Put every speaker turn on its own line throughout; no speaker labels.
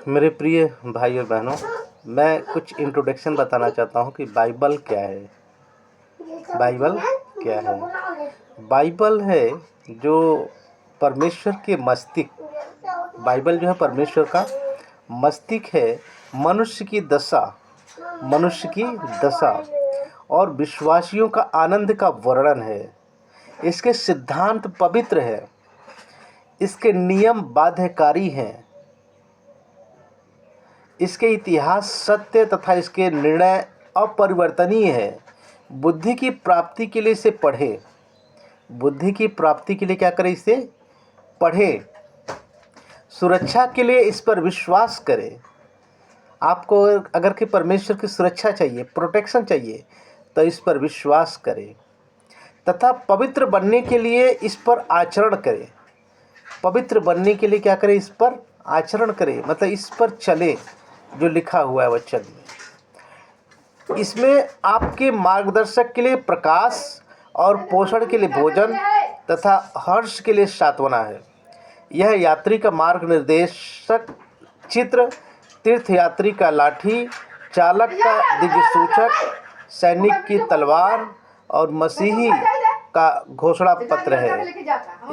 मेरे प्रिय भाई और बहनों, मैं कुछ इंट्रोडक्शन बताना चाहता हूँ कि बाइबल क्या है। बाइबल क्या है? बाइबल है जो परमेश्वर के मस्तिष्क, बाइबल जो है परमेश्वर का मस्तिष्क है। मनुष्य की दशा और विश्वासियों का आनंद का वर्णन है। इसके सिद्धांत पवित्र है, इसके नियम बाध्यकारी हैं, इसके इतिहास सत्य तथा इसके निर्णय अपरिवर्तनीय है। बुद्धि की प्राप्ति के लिए इसे पढ़ें। बुद्धि की प्राप्ति के लिए क्या करें? इसे पढ़ें। सुरक्षा के लिए इस पर विश्वास करें। आपको अगर कि परमेश्वर की सुरक्षा चाहिए, प्रोटेक्शन चाहिए, तो इस पर विश्वास करें तथा पवित्र बनने के लिए इस पर आचरण करें। पवित्र बनने के लिए क्या करें? इस पर आचरण करें, मतलब इस पर चले जो लिखा हुआ है वचन में। इसमें आपके मार्गदर्शक के लिए प्रकाश और पोषण के लिए भोजन तथा हर्ष के लिए सांत्वना है। यह यात्री का मार्ग निर्देशक चित्र, तीर्थयात्री का लाठी, चालक का दिव्य सूचक, सैनिक की तलवार और मसीही का घोषणा पत्र है।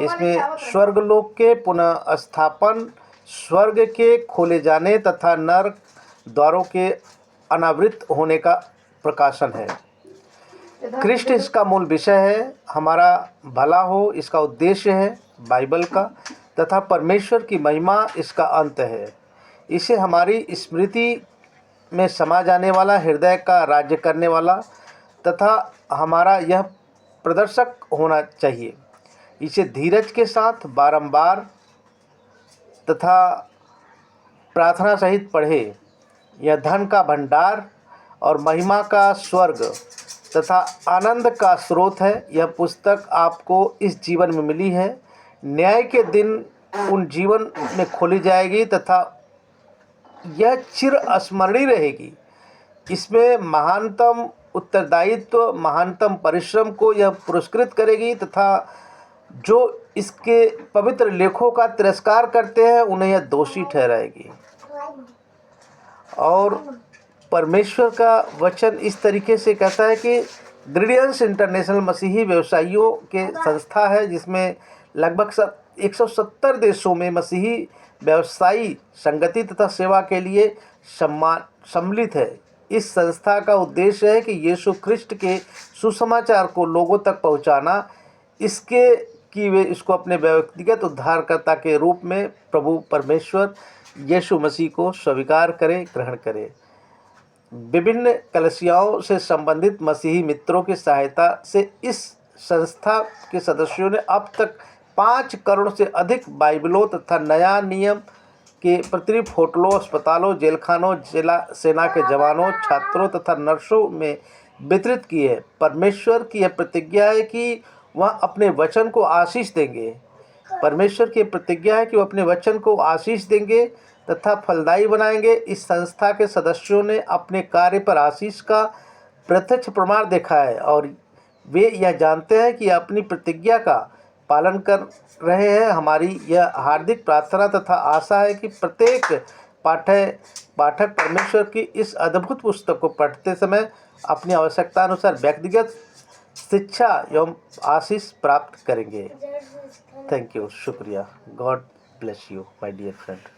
इसमें स्वर्गलोक के पुनः स्थापन, स्वर्ग के खोले जाने तथा नरक द्वारों के अनावृत होने का प्रकाशन है। कृष्ण इसका मूल विषय है। हमारा भला हो इसका उद्देश्य है बाइबल का, तथा परमेश्वर की महिमा इसका अंत है। इसे हमारी स्मृति में समा जाने वाला, हृदय का राज्य करने वाला तथा हमारा यह प्रदर्शक होना चाहिए। इसे धीरज के साथ बारंबार तथा प्रार्थना सहित पढ़े। यह धन का भंडार और महिमा का स्वर्ग तथा आनंद का स्रोत है। यह पुस्तक आपको इस जीवन में मिली है, न्याय के दिन उन जीवन में खोली जाएगी तथा यह चिर स्मरणीय रहेगी। इसमें महानतम उत्तरदायित्व, महानतम परिश्रम को यह पुरस्कृत करेगी तथा जो इसके पवित्र लेखों का तिरस्कार करते हैं उन्हें यह दोषी ठहराएगी। और परमेश्वर का वचन इस तरीके से कहता है कि ग्रेडियंस इंटरनेशनल मसीही व्यवसायियों के संस्था है, जिसमें लगभग 170 देशों में मसीही व्यवसायी संगति तथा सेवा के लिए सम्मिलित है। इस संस्था का उद्देश्य है कि यीशु ख्रिस्ट के सुसमाचार को लोगों तक पहुंचाना, इसके कि वे इसको अपने व्यक्तिगत उद्धारकर्ता के रूप में प्रभु परमेश्वर यीशु मसीह को स्वीकार करें, ग्रहण करें। विभिन्न कलीसियाओं से संबंधित मसीही मित्रों की सहायता से इस संस्था के सदस्यों ने अब तक 5 करोड़ से अधिक बाइबलों तथा नया नियम के प्रतिरूप होटलों, अस्पतालों, जेलखानों, सेना के जवानों, छात्रों तथा नर्सों में वितरित की है। परमेश्वर की यह प्रतिज्ञा है कि वह अपने वचन को आशीष देंगे। परमेश्वर की प्रतिज्ञा है कि वो अपने वचन को आशीष देंगे तथा फलदायी बनाएंगे। इस संस्था के सदस्यों ने अपने कार्य पर आशीष का प्रत्यक्ष प्रमाण देखा है और वे यह जानते हैं कि अपनी प्रतिज्ञा का पालन कर रहे हैं। हमारी यह हार्दिक प्रार्थना तथा आशा है कि प्रत्येक पाठक परमेश्वर की इस अद्भुत पुस्तक को पढ़ते समय अपनी आवश्यकता अनुसार व्यक्तिगत शिक्षा एवं आशीष प्राप्त करेंगे। थैंक यू, शुक्रिया। God bless you my dear friend.